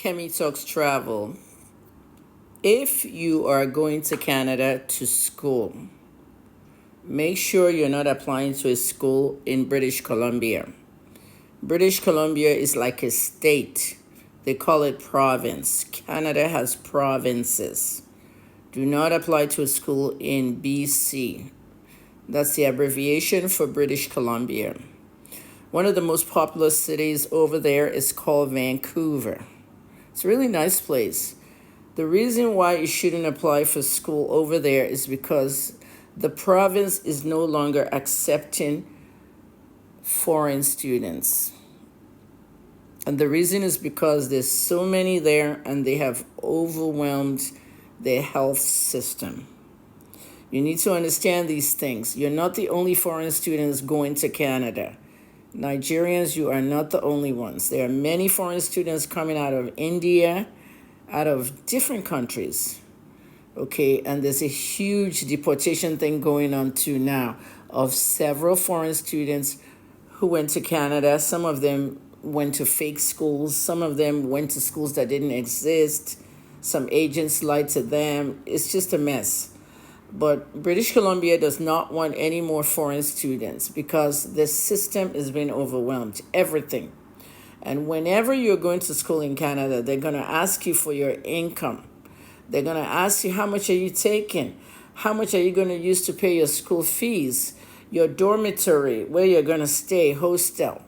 Kemi Talks Travel. If you are going to Canada to school, make sure you're not applying to a school in British Columbia. British Columbia is like a state. They call it province. Canada has provinces. Do not apply to a school in BC. That's the abbreviation for British Columbia. One of the most popular cities over there is called Vancouver. It's a really nice place. The reason why you shouldn't apply for school over there is because the province is no longer accepting foreign students. And the reason is because there's so many there and they have overwhelmed their health system. You need to understand these things. You're not the only foreign students going to Canada. Nigerians, you are not the only ones. There are many foreign students coming out of India, out of different countries. Okay, and there's a huge deportation thing going on too now of several foreign students who went to Canada. Some of them went to fake schools. Some of them went to schools that didn't exist. Some agents lied to them. It's just a mess. But British Columbia does not want any more foreign students because the system is being overwhelmed, everything. And whenever you're going to school in Canada, they're going to ask you for your income. They're going to ask you how much are you taking? How much are you going to use to pay your school fees? Your dormitory, where you're going to stay, hostel.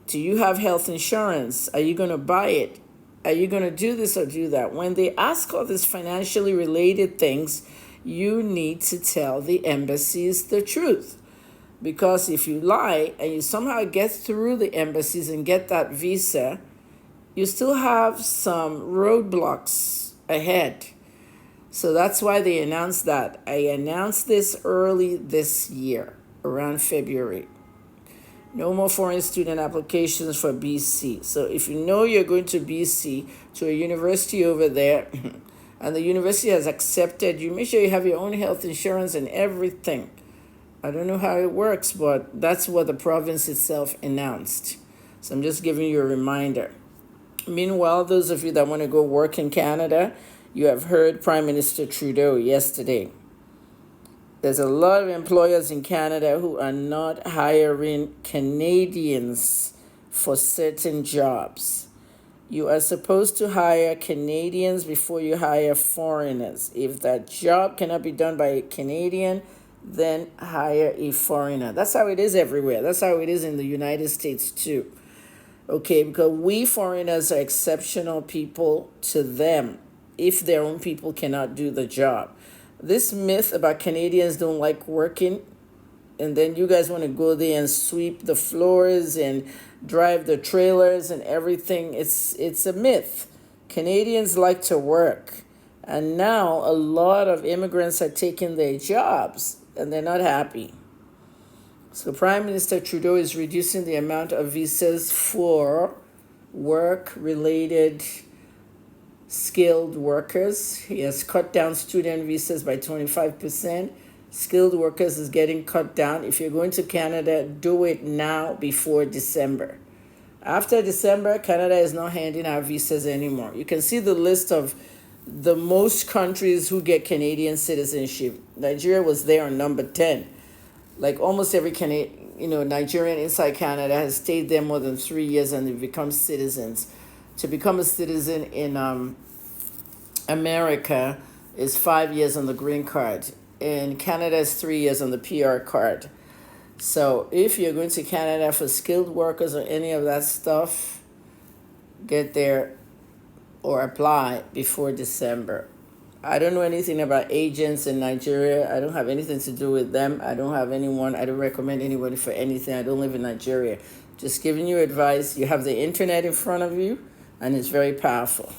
Do you have health insurance? Are you going to buy it? Are you going to do this or do that? When they ask all these financially related things, you need to tell the embassies the truth. Because if you lie and you somehow get through the embassies and get that visa, you still have some roadblocks ahead. So that's why they announced that. I announced this early this year, around February. No more foreign student applications for BC. So if you know you're going to BC, to a university over there, and the university has accepted you, make sure you have your own health insurance and everything. I don't know how it works, but that's what the province itself announced. So I'm just giving you a reminder. Meanwhile, those of you that want to go work in Canada, you have heard Prime Minister Trudeau yesterday. There's a lot of employers in Canada who are not hiring Canadians for certain jobs. You are supposed to hire Canadians before you hire foreigners. If that job cannot be done by a Canadian, then hire a foreigner. That's how it is everywhere. That's how it is in the United States too. Okay, because we foreigners are exceptional people to them if their own people cannot do the job. This myth about Canadians don't like working, and then you guys want to go there and sweep the floors and drive the trailers and everything. It's a myth. Canadians like to work. And now a lot of immigrants are taking their jobs and they're not happy. So Prime Minister Trudeau is reducing the amount of visas for work-related skilled workers. He has cut down student visas by 25%. Skilled workers is getting cut down. If you're going to Canada, do it now before December. After December, Canada is not handing out visas anymore. You can see the list of the most countries who get Canadian citizenship. Nigeria was there on number 10. Like almost every Nigerian inside Canada has stayed there more than 3 years and they've become citizens. To become a citizen in America is 5 years on the green card. In Canada is 3 years on the PR card. So if you're going to Canada for skilled workers or any of that stuff, get there or apply before December. I don't know anything about agents in Nigeria. I don't have anything to do with them. I don't have anyone. I don't recommend anybody for anything. I don't live in Nigeria. Just giving you advice. You have the internet in front of you, and it's very powerful.